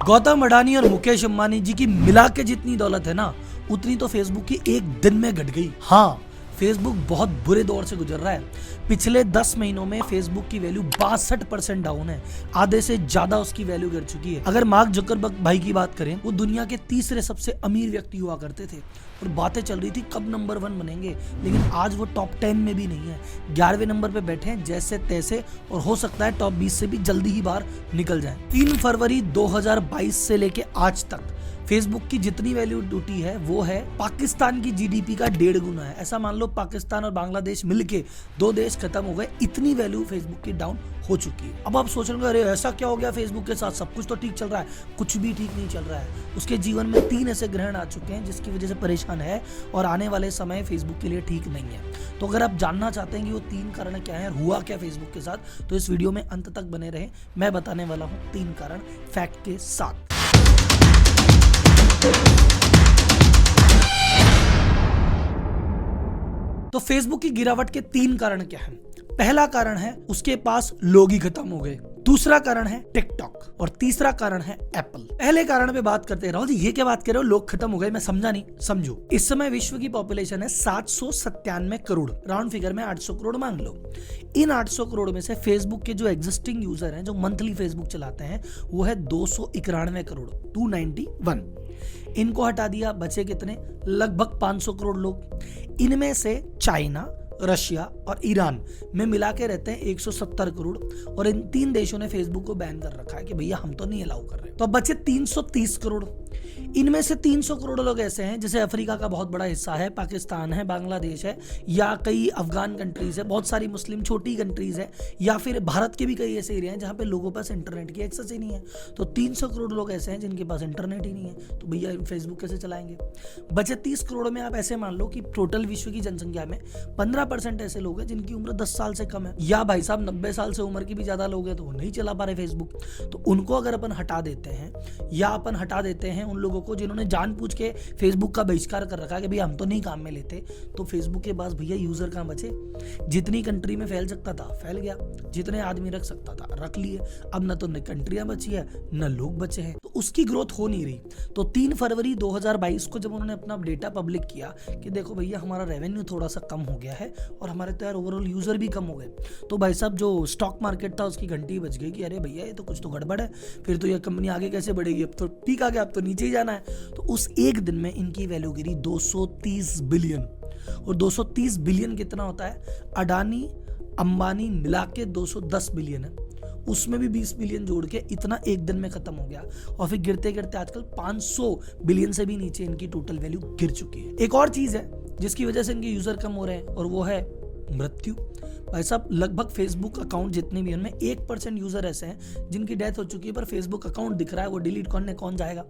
गौतम अडानी और मुकेश अंबानी जी की मिला के जितनी दौलत है ना, उतनी तो फेसबुक की एक दिन में घट गई। हाँ, फेसबुक बहुत बुरे दौर से गुजर रहा है। पिछले 10 महीनों में फेसबुक की वैल्यू 62% डाउन है, आधे से ज्यादा उसकी वैल्यू गिर चुकी है। अगर मार्क जुकरबर्ग भाई की बात करें, वो दुनिया के तीसरे सबसे अमीर व्यक्ति हुआ करते थे और बातें चल रही थी कब नंबर 1 बनेंगे, लेकिन आज वो टॉप 10 में भी नहीं है, 11वें नंबर पे बैठे हैं जैसे तैसे, और हो सकता है टॉप 20 से भी जल्दी ही बाहर निकल जाए। 3 फरवरी 2022 से लेके आज तक फेसबुक की जितनी वैल्यू टूटी है वो है पाकिस्तान की जीडीपी का 1.5 गुना है। ऐसा मान लो पाकिस्तान और बांग्लादेश मिलके 2 देश खत्म हो गए, इतनी वैल्यू फेसबुक की डाउन हो चुकी है। अब आप सोच रहे हो अरे ऐसा क्या हो गया फेसबुक के साथ, सब कुछ तो ठीक चल रहा है। कुछ भी ठीक नहीं चल रहा है। उसके जीवन में 3 ऐसे ग्रहण आ चुके हैं जिसकी वजह से परेशान है और आने वाले समय फेसबुक के लिए ठीक नहीं है। तो अगर आप जानना चाहते हैं कि वो 3 कारण क्या है, हुआ क्या फेसबुक के साथ, तो इस वीडियो में अंत तक बने रहे। मैं बताने वाला हूँ 3 कारण फैक्ट के साथ। तो फेसबुक की गिरावट के 3 कारण क्या हैं? पहला कारण है उसके पास लोग ही खत्म हो गए, दूसरा कारण है टिकटॉक और तीसरा कारण है एप्पल। पहले कारण पे बात करते हैं। राहुल जी ये क्या बात कर रहे हो, लोग खत्म हो गए? मैं समझा नहीं, समझो। इस समय विश्व की पॉपुलेशन है 797 करोड़, राउंड फिगर में 800 करोड़ मान लो। इन 800 करोड़ में से फेसबुक के जो एग्जिस्टिंग यूजर हैं, जो मंथली फेसबुक चलाते हैं, वो है 291 करोड़, 291। इनको हटा दिया, बचे कितने? लगभग 500 करोड़ लोग। इनमें से चाइना, रशिया और ईरान में मिला के रहते हैं 170 करोड़, और इन 3 देशों ने फेसबुक को बैन कर रखा है कि भैया हम तो नहीं अलाउ कर रहे। तो अब बचे 330 करोड़। इनमें से 300 करोड़ लोग ऐसे हैं जैसे अफ्रीका का बहुत बड़ा हिस्सा है, पाकिस्तान है, बांग्लादेश है, या कई अफगान कंट्रीज है, बहुत सारी मुस्लिम छोटी कंट्रीज है, या फिर भारत के भी कई ऐसे एरिया हैं जहां पे लोगों पास इंटरनेट की एक्सेस ही नहीं है। तो 300 करोड़ लोग ऐसे हैं जिनके पास इंटरनेट ही नहीं है, तो भैया फेसबुक कैसे चलाएंगे? बचे 30 करोड़ में आप ऐसे मान लो कि टोटल विश्व की जनसंख्या में 15% ऐसे लोग हैं जिनकी उम्र 10 साल से कम है, या भाई साहब 90 साल से उम्र की भी ज्यादा लोग हैं, तो वो नहीं चला पा रहे फेसबुक। तो उनको अगर अपन हटा देते हैं, या अपन हटा देते हैं उन लोगों को जिन्होंने जानबूझ के फेसबुक का बहिष्कार कर रखा है कि भैया हम तो नहीं काम में लेते, तो फेसबुक के पास भैया यूजर कहां बचे? जितनी कंट्री में फैल सकता था फैल गया, जितने आदमी रख सकता था रख लिए। अब न तो कंट्रियां बची है न लोग बचे हैं, तो उसकी ग्रोथ हो नहीं रही। तो 3 फरवरी 2022 को जब उन्होंने अपना डेटा पब्लिक किया कि देखो भैया हमारा रेवेन्यू थोड़ा सा कम हो गया है और हमारे तो यार ओवरऑल यूजर भी कम हो गए, तो भाई साहब जो स्टॉक मार्केट था उसकी घंटी बज गई कि अरे भैया ये तो कुछ तो गड़बड़ है, फिर तो ये कंपनी आगे कैसे बढ़ेगी, अब तो ठीक आ गया, अब तो नीचे ही जाना है। तो उस एक दिन में इनकी वैल्यू गिरी 230 बिलियन। और 230 बिलियन कितना होता है? अडानी अंबानी मिला के 210 बिलियन है, उसमें भी 20 बिलियन जोड़ के इतना एक दिन में खत्म हो गया। और फिर गिरते गिरते आजकल 500 बिलियन से भी नीचे इनकी टोटल वैल्यू गिर चुकी है। एक और चीज है जिसकी वजह से इनके यूजर कम हो रहे हैं, और वो है मृत्यु। भाई साहब लगभग फेसबुक अकाउंट जितने भी उनमें 1% यूजर ऐसे हैं जिनकी डेथ हो चुकी है, पर फेसबुक अकाउंट दिख रहा है, वो डिलीट करने कौन जाएगा?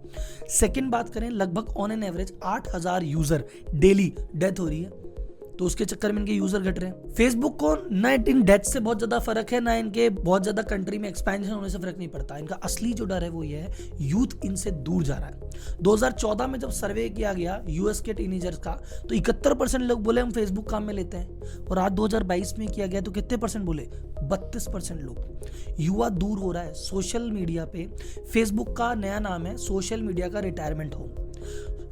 सेकंड बात करें, लगभग on an average 8000 user daily death हो रही है, तो उसके चक्कर में इनके यूजर घट रहे हैं। फेसबुक को ना इन डेथ से बहुत ज्यादा फर्क है, ना इनके बहुत ज्यादा कंट्री में एक्सपेंशन होने से फर्क नहीं पड़ता। इनका असली जो डर है वो ये है, यूथ इनसे दूर जा रहा है। 2014 में जब सर्वे किया गया यूएस के टीनेजर्स का, तो 71% लोग बोले हम फेसबुक काम में लेते हैं, और आज 2022 में किया गया तो कितने परसेंट बोले? 32% लोग। युवा दूर हो रहा है सोशल मीडिया पे। फेसबुक का नया नाम है सोशल मीडिया का रिटायरमेंट होम।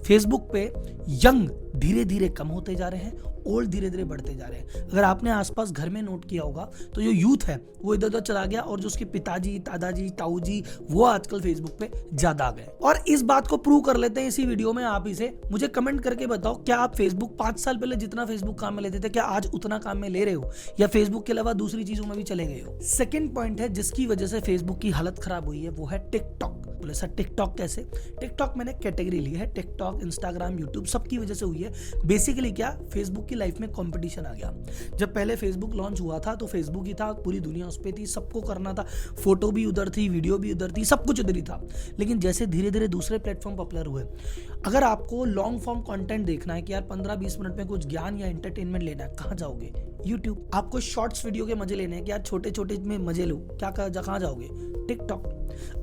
फेसबुक पे यंग धीरे धीरे कम होते जा रहे हैं, ओल्ड धीरे धीरे बढ़ते जा रहे हैं। अगर आपने आसपास घर में नोट किया होगा तो जो यूथ है वो इधर उधर चला गया, और जो उसके पिताजी, दादाजी, ताऊ जी, वो आजकल फेसबुक पे ज्यादा आ गए। और इस बात को प्रूव कर लेते हैं इसी वीडियो में। आप इसे मुझे कमेंट करके बताओ, क्या आप फेसबुक 5 साल पहले जितना फेसबुक काम में लेते थे, क्या आज उतना काम में ले रहे हो, या फेसबुक के अलावा दूसरी चीजों में भी चले गए हो? सेकेंड पॉइंट है जिसकी वजह से फेसबुक की हालत खराब हुई है, वो है टिकटॉक। बोले सर टिकटॉक कैसे? टिकटॉक मैंने कैटेगरी ली है, टिकटॉक, इंस्टाग्राम, यूट्यूब, सबकी वजह से हुई है। बेसिकली क्या, फेसबुक की लाइफ में कंपटीशन आ गया। जब पहले फेसबुक लॉन्च हुआ था तो फेसबुक ही था, पूरी दुनिया उस पे थी, सबको करना था, फोटो भी उधर थी, वीडियो भी उधर थी, सब कुछ उधर ही था। लेकिन जैसे धीरे धीरे दूसरे प्लेटफॉर्म पॉपुलर हुए, अगर आपको लॉन्ग फॉर्म कंटेंट देखना है कि यार 15-20 मिनट में कुछ ज्ञान या एंटरटेनमेंट लेना है, कहाँ जाओगे? यूट्यूब। आपको शॉर्ट्स वीडियो के मजे लेने हैं कि यार छोटे छोटे में मजे लो, क्या कहाँ जाओगे? टिकटॉक।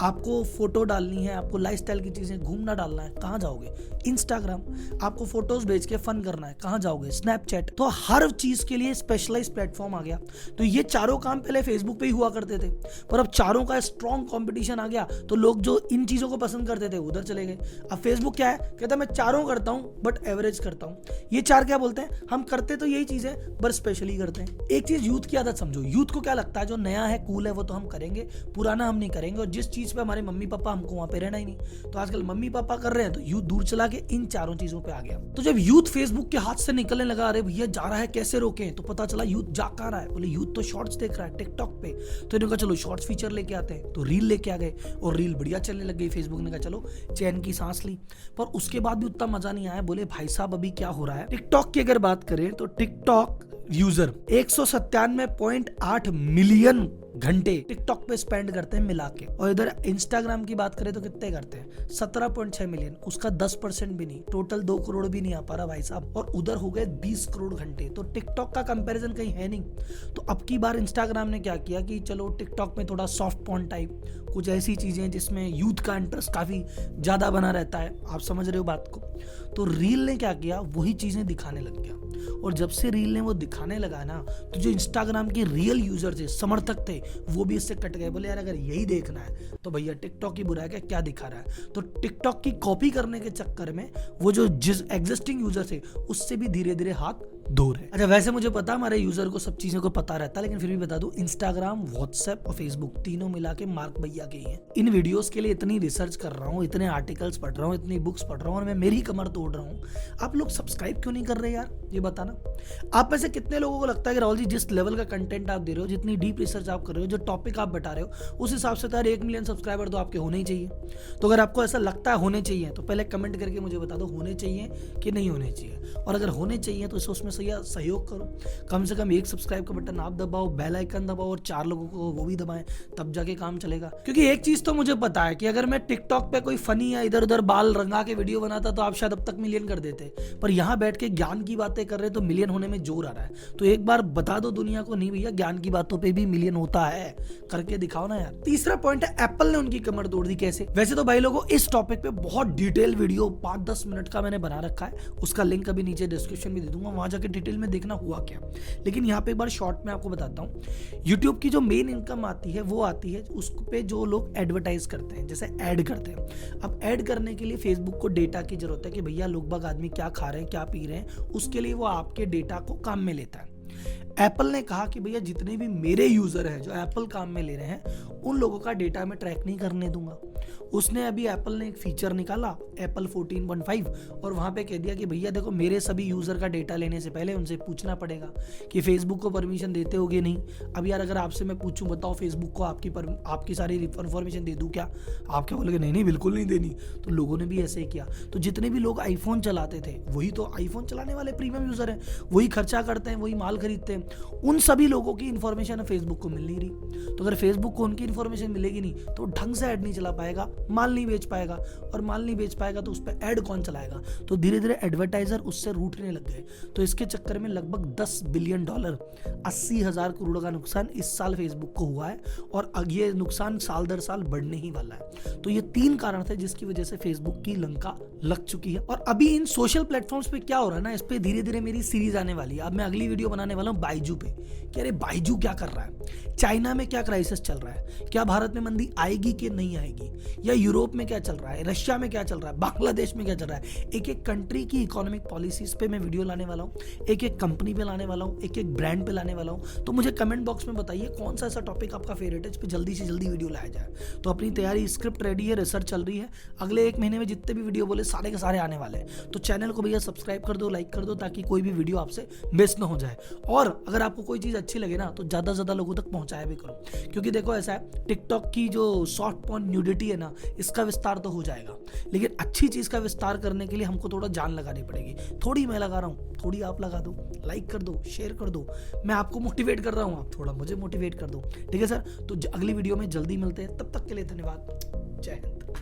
आपको फोटो वीडियो डालनी है, आपको लाइफस्टाइल की चीजें घूमना डालना है, कहाँ जाओगे? इंस्टाग्राम। आपको फोटोज भेज के फन करना है, कहाँ जाओगे? स्नैपचैट। तो हर चीज के लिए स्पेशलाइज प्लेटफॉर्म आ गया। तो ये चारों काम पहले फेसबुक पे ही हुआ करते थे, पर अब चारों का स्ट्रॉन्ग कंपटीशन आ गया, तो लोग जो इन चीजों को पसंद करते थे उधर चले गए। अब फेसबुक क्या है, कहता है मैं चारों करता हूं बट एवरेज करता हूं। ये चार क्या बोलते हैं, हम करते तो यही चीज है पर स्पेशली करते हैं। एक चीज यूथ की आदत समझो, यूथ को क्या लगता है जो नया है, कूल है, वो तो हम करेंगे, पुराना हम नहीं करेंगे। और जिस चीज पे हमारे मम्मी पापा, हमको वहां पे रहना ही नहीं। तो आजकल मम्मी पापा कर रहे हैं तो यूथ दूर चला के इन चारों चीजों पे आ गया। तो जब यूथ फेसबुक के हाथ से निकलने लगा, अरे भैया जा रहा है कैसे रोकें, तो पता चला यूथ जा कहाँ रहा है, बोले यूथ तो शॉर्ट्स देख रहा है टिकटॉक पे। तो इन्होंने कहा चलो शॉर्ट्स फीचर लेके आते हैं, तो रील लेके आ गए और रील बढ़िया चलने लग गई। फेसबुक ने कहा चलो चैन की सांस ली, पर उसके बाद भी उतना मजा नहीं आया। बोले भाई साहब अभी क्या हो रहा है। टिकटॉक की अगर बात करें तो टिकटॉक यूजर 197.8 मिलियन घंटे टिकटॉक पे स्पेंड करते हैं मिला के। और इधर इंस्टाग्राम की बात करें तो कितने करते हैं, 17.6 मिलियन, उसका 10% भी नहीं, टोटल 2 करोड़ भी नहीं आ पा रहा भाई साहब। और उधर हो गए 20 करोड़ घंटे। तो टिकटॉक का कंपैरिजन कहीं है नहीं। तो अब की बार इंस्टाग्राम ने क्या किया कि चलो टिकटॉक में थोड़ा सॉफ्ट पॉर्न टाइप, कुछ ऐसी चीजें जिसमें यूथ का इंटरेस्ट काफी ज्यादा बना रहता है, आप समझ रहे हो बात को। तो रील ने क्या किया, वही चीजें दिखाने लग गया। और जब से रील ने वो दिखाने लगा ना, तो जो इंस्टाग्राम के रियल यूजर थे, समर्थक थे, वो भी इससे कट गए। बोले यार अगर यही देखना है तो भैया टिकटॉक की बुराई क्या दिखा रहा है। तो टिकटॉक की कॉपी करने के चक्कर में वो जो जिस एग्जिस्टिंग यूजर थे उससे भी धीरे धीरे हाथ दूर है। अच्छा वैसे मुझे पता हमारे यूजर को सब चीजों को पता रहता है, लेकिन फिर भी बता दूं, इंस्टाग्राम, व्हाट्सएप और फेसबुक तीनों मिला के मार्क भैया के ही हैं। इन वीडियोस के लिए इतनी रिसर्च कर रहा हूँ, इतने आर्टिकल्स पढ़ रहा हूँ, इतनी बुक्स पढ़ रहा हूँ और मैं मेरी कमर तोड़ रहा हूँ। आप लोग सब्सक्राइब क्यों नहीं कर रहे यार, ये बताना। आप में से कितने लोगों को लगता है कि राहुल जी जिस लेवल का कंटेंट आप दे रहे हो, जितनी डीप रिसर्च आप कर रहे हो, जो टॉपिक आप बता रहे हो, उस हिसाब से तो यार 1 मिलियन सब्सक्राइबर तो आपके होने ही चाहिए। तो अगर आपको ऐसा लगता है होने चाहिए तो पहले कमेंट करके मुझे बता दो होने चाहिए कि नहीं होने चाहिए। और अगर होने चाहिए तो उसमें सहयोग करो, कम से कम 1 सब्सक्राइब का बटन आप दबाओ, बेल आइकन दबाओ और 4 लोगों को वो भी दबाएं, तब जाके काम चलेगा। क्योंकि एक चीज तो मुझे पता है कि अगर मैं टिकटॉक पे कोई फनी या इधर उधर बाल रंगा के वीडियो बनाता तो आप शायद अब तक मिलियन कर देते, पर यहाँ बैठ के ज्ञान की बातें कर रहे तो मिलियन होने में जोर आ रहा है। तो एक बार बता दो दुनिया को, नहीं भैया ज्ञान की बातों पे भी मिलियन होता है, करके दिखाओ ना यार। तीसरा पॉइंट है एप्पल ने उनकी कमर तोड़ दी। कैसे? वैसे तो भाई लोगों इस टॉपिक पे बहुत डिटेल वीडियो 5-10 मिनट का मैंने बना रखा है, उसका लिंक अभी नीचे डिस्क्रिप्शन में दे दूंगा, वहां जाके डिटेल में देखना हुआ क्या। लेकिन यहाँ पे एक बार शॉर्ट में आपको बताता हूँ, यूट्यूब की जो मेन इनकम आती है वो आती है उस पे जो लोग एडवर्टाइज करते हैं, जैसे ऐड करते हैं। अब ऐड करने के लिए फेसबुक को डेटा की जरूरत है कि भैया लोग बाग आदमी क्या खा रहे हैं, क्या पी रहे हैं, उसके लिए वो आपके डेटा को काम में लेता है। एप्पल ने कहा कि भैया जितने भी मेरे यूजर हैं जो एप्पल काम में ले रहे हैं, उन लोगों का डेटा मैं ट्रैक नहीं करने दूंगा। उसने अभी एप्पल ने एक फीचर निकाला एप्पल 14.5 और वहां पे कह दिया कि भैया देखो मेरे सभी यूजर का डेटा लेने से पहले उनसे पूछना पड़ेगा कि फेसबुक को परमिशन देते होगे नहीं। अब यार अगर आपसे मैं पूछूं बताओ फेसबुक को आपकी सारी इन्फॉर्मेशन दे दूं क्या, आप क्या बोलोगे? नहीं बिल्कुल नहीं देनी। तो लोगों ने भी ऐसे ही किया। तो जितने भी लोग आईफोन चलाते थे वही तो आईफोन चलाने वाले प्रीमियम यूजर हैं, वही खर्चा करते हैं, वही माल खरीदते हैं, उन सभी लोगों की इन्फॉर्मेशन फेसबुक को मिल नहीं रही। तो अगर फेसबुक को उनकी इन्फॉर्मेशन मिलेगी नहीं तो ढंग से ऐड नहीं चला पाएगा, माल नहीं बेच पाएगा, और माल नहीं बेच पाएगा तो उस पर ऐड कौन चलाएगा। तो धीरे धीरे एडवर्टाइजर उससे रूठने लग गए। तो इसके चक्कर में लगभग $10 बिलियन 80,000 करोड़ का नुकसान इस साल फेसबुक को हुआ है, और ये नुकसान साल दर साल बढ़ने ही वाला है। तो ये 3 कारण थे जिसकी वजह से फेसबुक की लंका लग चुकी है। और अभी इन सोशल प्लेटफॉर्म्स पे क्या हो रहा है ना, इस पे धीरे धीरे मेरी सीरीज आने वाली है। अब मैं अगली वीडियो बनाने वाला हूँ बाइजू पे कि अरे बाइजू क्या कर रहा है, चाइना में क्या क्राइसिस चल रहा है, क्या भारत में मंदी आएगी कि नहीं आएगी, या यूरोप में क्या चल रहा है, रशिया में क्या चल रहा है, बांग्लादेश में क्या चल रहा है। एक एक कंट्री की इकोनॉमिक पॉलिसीज पे मैं वीडियो लाने वाला हूँ, एक एक कंपनी पे लाने वाला हूँ, एक एक ब्रांड पे लाने वाला हूँ। तो मुझे कमेंट बॉक्स में बताइए कौन सा ऐसा टॉपिक आपका फेवरेट है, इस पे जल्दी से जल्दी वीडियो लाया जाए। तो अपनी तैयारी, स्क्रिप्ट रेडी है, रिसर्च चल रही है, अगले 1 महीने में जितने भी वीडियो बोले सारे के सारे आने वाले हैं। तो चैनल को भैया सब्सक्राइब कर दो, लाइक कर दो, ताकि कोई भी वीडियो आपसे मिस ना हो जाए। और अगर आपको कोई चीज अच्छी लगे ना तो ज्यादा से ज्यादा लोगों तक पहुंचाया भी करो, क्योंकि देखो ऐसा है टिकटॉक की जो सॉफ्ट पॉर्न न्यूडिटी है ना, इसका विस्तार तो हो जाएगा, लेकिन अच्छी चीज का विस्तार करने के लिए हमको थोड़ा जान लगानी पड़ेगी। थोड़ी मैं लगा रहा हूँ, थोड़ी आप लगा दो, लाइक कर दो, शेयर कर दो, मैं आपको मोटिवेट कर रहा हूँ, आप थोड़ा मुझे मोटिवेट कर दो। ठीक है सर, तो अगली वीडियो में जल्दी मिलते हैं, तब तक के लिए धन्यवाद, जय हिंद।